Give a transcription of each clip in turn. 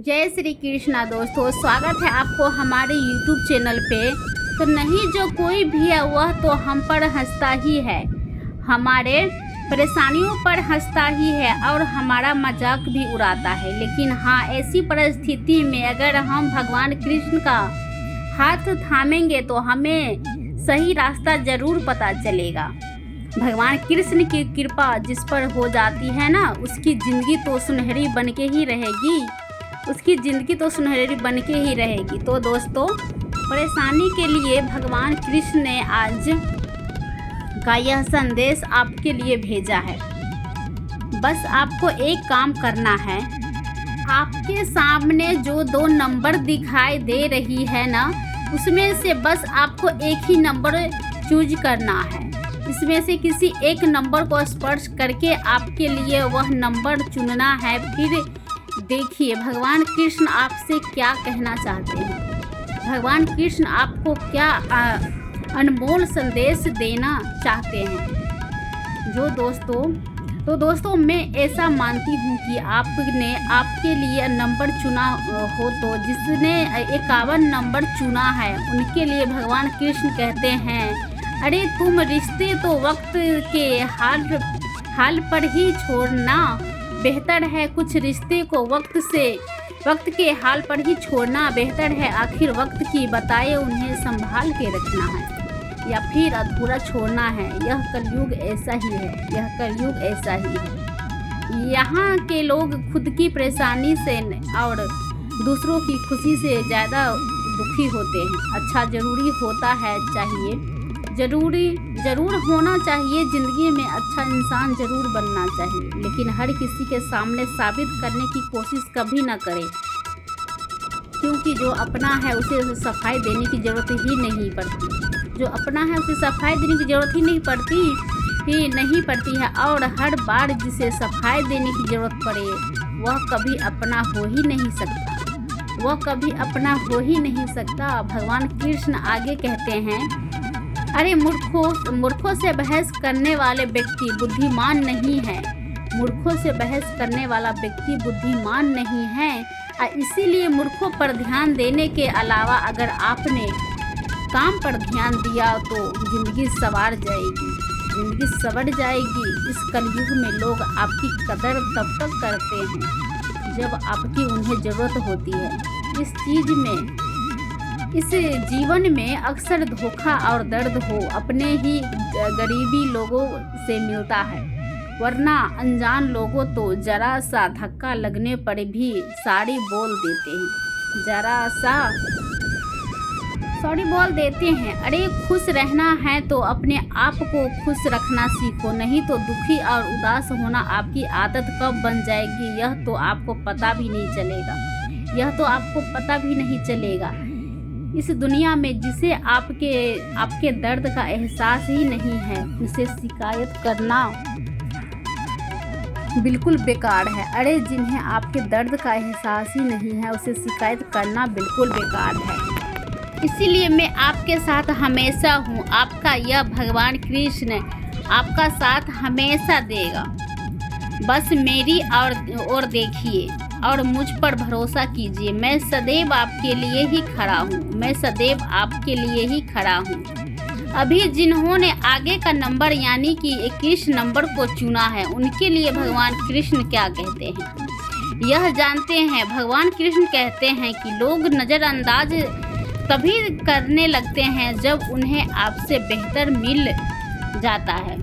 जय श्री कृष्णा दोस्तों, स्वागत है आपको हमारे YouTube चैनल पे। तो नहीं, जो कोई भी है वह तो हम पर हंसता ही है, हमारे परेशानियों पर हंसता ही है और हमारा मजाक भी उड़ाता है। लेकिन हाँ, ऐसी परिस्थिति में अगर हम भगवान कृष्ण का हाथ थामेंगे तो हमें सही रास्ता ज़रूर पता चलेगा। भगवान कृष्ण की कृपा जिस पर हो जाती है ना, उसकी ज़िंदगी तो सुनहरी बनके ही रहेगी, उसकी ज़िंदगी तो सुनहरी बनके ही रहेगी। तो दोस्तों, परेशानी के लिए भगवान कृष्ण ने आज का यह संदेश आपके लिए भेजा है। बस आपको एक काम करना है, आपके सामने जो 2 नंबर दिखाई दे रही है ना, उसमें से बस आपको एक ही नंबर चूज करना है। इसमें से किसी एक नंबर को स्पर्श करके आपके लिए वह नंबर चुनना है। फिर देखिए भगवान कृष्ण आपसे क्या कहना चाहते हैं, भगवान कृष्ण आपको क्या अनमोल संदेश देना चाहते हैं। तो दोस्तों मैं ऐसा मानती हूँ कि आपने आपके लिए नंबर चुना हो, तो जिसने 51 नंबर चुना है उनके लिए भगवान कृष्ण कहते हैं, अरे तुम रिश्ते तो वक्त के हाल पर ही छोड़ना बेहतर है। कुछ रिश्ते को वक्त के हाल पर ही छोड़ना बेहतर है। आखिर वक्त की बताए उन्हें संभाल के रखना है या फिर अधूरा छोड़ना है। यह कलयुग ऐसा ही है, यह कलयुग ऐसा ही है। यहाँ के लोग खुद की परेशानी से और दूसरों की खुशी से ज़्यादा दुखी होते हैं। अच्छा ज़रूरी होता है, चाहिए ज़रूर होना चाहिए, ज़िंदगी में अच्छा इंसान ज़रूर बनना चाहिए, लेकिन हर किसी के सामने साबित करने की कोशिश कभी ना करें, क्योंकि जो अपना है उसे सफाई देने की ज़रूरत ही नहीं पड़ती। जो अपना है उसे सफाई देने की ज़रूरत ही नहीं पड़ती है। और हर बार जिसे सफाई देने की ज़रूरत पड़े वह कभी अपना हो ही नहीं सकता, वह कभी अपना हो ही नहीं सकता। भगवान कृष्ण आगे कहते हैं, अरे मूर्खों से बहस करने वाले व्यक्ति बुद्धिमान नहीं है, मूर्खों से बहस करने वाला व्यक्ति बुद्धिमान नहीं है। इसीलिए मूर्खों पर ध्यान देने के अलावा अगर आपने काम पर ध्यान दिया तो ज़िंदगी संवर जाएगी। इस कलयुग में लोग आपकी कदर तब तक करते हैं जब आपकी उन्हें ज़रूरत होती है। इस जीवन में अक्सर धोखा और दर्द हो अपने ही गरीबी लोगों से मिलता है, वरना अनजान लोगों तो जरा सा धक्का लगने पर भी सॉरी बोल देते हैं। अरे खुश रहना है तो अपने आप को खुश रखना सीखो, नहीं तो दुखी और उदास होना आपकी आदत कब बन जाएगी यह तो आपको पता भी नहीं चलेगा। इस दुनिया में जिसे आपके दर्द का एहसास ही नहीं है, उसे शिकायत करना बिल्कुल बेकार है। अरे जिन्हें आपके दर्द का एहसास ही नहीं है, उसे शिकायत करना बिल्कुल बेकार है। इसीलिए मैं आपके साथ हमेशा हूँ। आपका यह भगवान कृष्ण आपका साथ हमेशा देगा। बस मेरी और देखिए और मुझ पर भरोसा कीजिए। मैं सदैव आपके लिए ही खड़ा हूँ। अभी जिन्होंने आगे का नंबर यानी कि 21 नंबर को चुना है, उनके लिए भगवान कृष्ण क्या कहते हैं यह जानते हैं। भगवान कृष्ण कहते हैं कि लोग नज़रअंदाज तभी करने लगते हैं जब उन्हें आपसे बेहतर मिल जाता है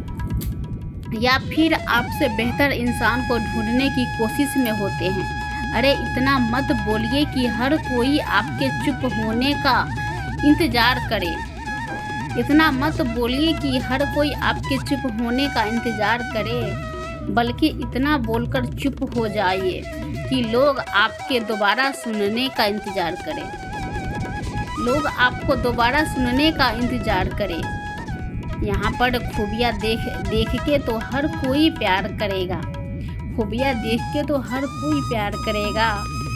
या फिर आपसे बेहतर इंसान को ढूंढने की कोशिश में होते हैं। अरे इतना मत बोलिए कि हर कोई आपके चुप होने का इंतज़ार करे। इतना मत बोलिए कि हर कोई आपके चुप होने का इंतज़ार करे, बल्कि इतना बोलकर चुप हो जाइए कि लोग आपके दोबारा सुनने का इंतज़ार करें। लोग आपको दोबारा सुनने का इंतज़ार करें। यहाँ पर खूबियाँ देख के तो हर कोई प्यार करेगा, खूबियाँ देख के तो हर कोई प्यार करेगा,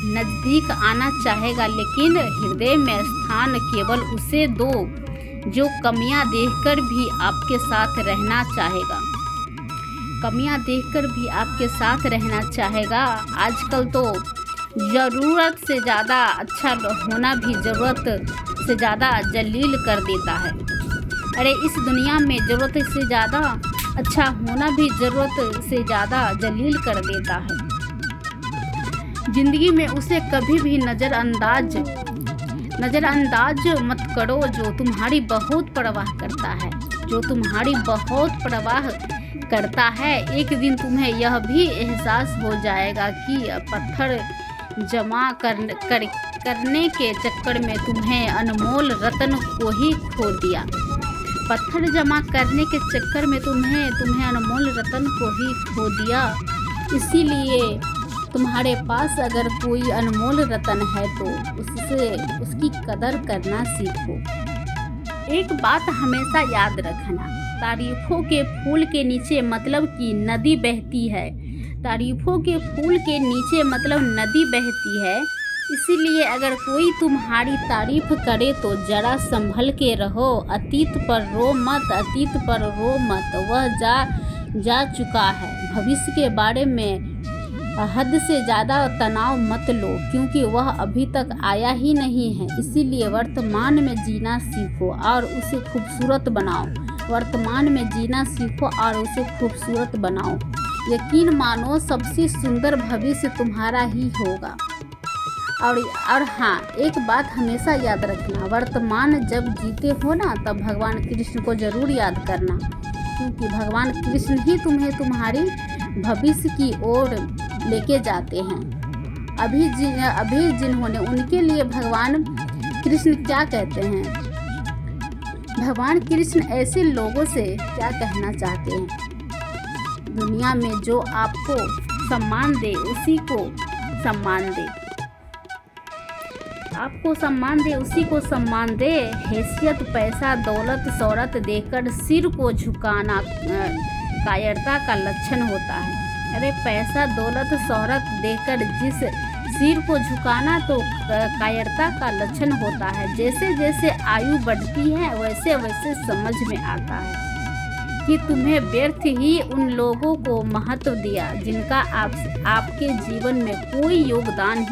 नज़दीक आना चाहेगा, लेकिन हृदय में स्थान केवल उसे दो जो कमियाँ देखकर भी आपके साथ रहना चाहेगा। आजकल तो ज़रूरत से ज़्यादा अच्छा होना भी ज़रूरत से ज़्यादा जलील कर देता है। अरे इस दुनिया में ज़रूरत से ज़्यादा अच्छा होना भी ज़रूरत से ज़्यादा जलील कर देता है। ज़िंदगी में उसे कभी भी नज़रअंदाज मत करो जो तुम्हारी बहुत परवाह करता है, जो तुम्हारी बहुत परवाह करता है। एक दिन तुम्हें यह भी एहसास हो जाएगा कि पत्थर जमा करने के चक्कर में तुम्हें अनमोल रत्न को ही खो दिया। पत्थर जमा करने के चक्कर में तुम्हें अनमोल रत्न को ही खो दिया। इसीलिए तुम्हारे पास अगर कोई अनमोल रत्न है तो उसकी कदर करना सीखो। एक बात हमेशा याद रखना, तारीफों के फूल के नीचे मतलब कि नदी बहती है। तारीफों के फूल के नीचे मतलब नदी बहती है। इसीलिए अगर कोई तुम्हारी तारीफ करे तो जरा संभल के रहो। अतीत पर रो मत, वह जा चुका है। भविष्य के बारे में हद से ज़्यादा तनाव मत लो, क्योंकि वह अभी तक आया ही नहीं है। इसीलिए वर्तमान में जीना सीखो और उसे खूबसूरत बनाओ। वर्तमान में जीना सीखो और उसे खूबसूरत बनाओ। यकीन मानो सबसे सुंदर भविष्य तुम्हारा ही होगा। और हाँ, एक बात हमेशा याद रखना, वर्तमान जब जीते हो ना तब भगवान कृष्ण को ज़रूर याद करना, क्योंकि भगवान कृष्ण ही तुम्हें तुम्हारी भविष्य की ओर लेके जाते हैं। अभी जिन्होंने उनके लिए भगवान कृष्ण क्या कहते हैं? भगवान कृष्ण ऐसे लोगों से क्या कहना चाहते हैं? दुनिया में जो आपको सम्मान दे उसी को सम्मान दे, आपको सम्मान दे उसी को सम्मान दे। हैसियत, पैसा, दौलत, शोहरत देकर सिर को झुकाना कायरता का लक्षण होता है। अरे पैसा, दौलत, शोहरत देकर जिस सिर को झुकाना तो कायरता का लक्षण होता है। जैसे जैसे आयु बढ़ती है वैसे वैसे समझ में आता है कि तुम्हें व्यर्थ ही उन लोगों को महत्व दिया जिनका आपके जीवन में कोई योगदान ही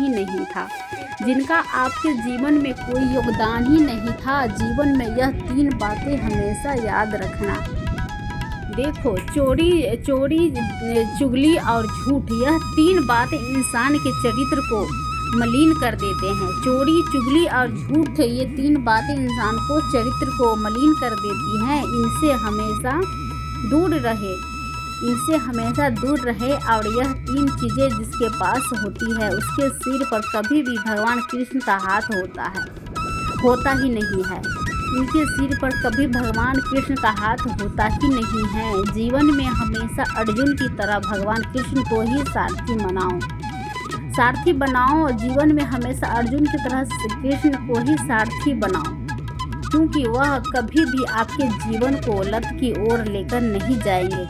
नहीं था, जीवन में यह 3 बातें हमेशा याद रखना। देखो, चोरी, चुगली और झूठ, यह 3 बातें इंसान के चरित्र को मलिन कर देते हैं। चोरी, चुगली और झूठ, ये 3 बातें इंसान को चरित्र को मलिन कर देती हैं। इनसे हमेशा दूर रहे और यह 3 चीज़ें जिसके पास होती है उसके सिर पर कभी भी भगवान कृष्ण का हाथ होता ही नहीं है। इनके सिर पर कभी भगवान कृष्ण का हाथ होता ही नहीं है। जीवन में हमेशा अर्जुन की तरह भगवान कृष्ण को ही सारथी बनाओ। जीवन में हमेशा अर्जुन की तरह कृष्ण को ही सारथी बनाओ, क्योंकि वह कभी भी आपके जीवन को लत की ओर लेकर नहीं जाएंगे,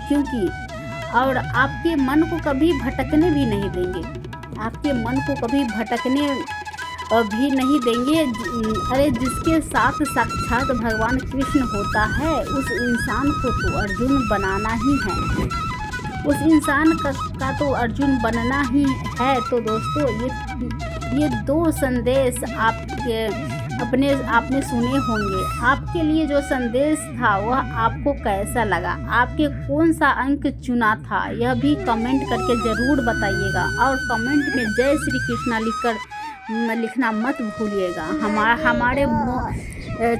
और आपके मन को कभी भटकने भी नहीं देंगे। अरे जिसके साथ साक्षात भगवान कृष्ण होता है उस इंसान को तो अर्जुन बनाना ही है, उस इंसान का तो अर्जुन बनना ही है। तो दोस्तों, ये 2 संदेश आपने सुने होंगे। आपके लिए जो संदेश था वह आपको कैसा लगा? आपके कौन सा अंक चुना था? यह भी कमेंट करके ज़रूर बताइएगा, और कमेंट में जय श्री कृष्णा लिखना मत भूलिएगा। हमारे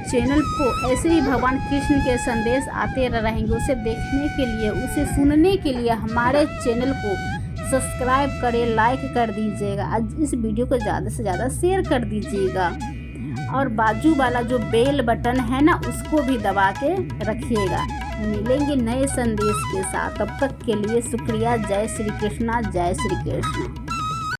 चैनल को ऐसे ही भगवान कृष्ण के संदेश आते रहेंगे। उसे देखने के लिए, उसे सुनने के लिए हमारे चैनल को सब्सक्राइब करें, लाइक कर दीजिएगा। आज इस वीडियो को ज़्यादा से ज़्यादा शेयर कर दीजिएगा, और बाजू वाला जो बेल बटन है ना उसको भी दबा के रखिएगा। मिलेंगे नए संदेश के साथ, तब तक के लिए शुक्रिया। जय श्री कृष्णा, जय श्री कृष्ण।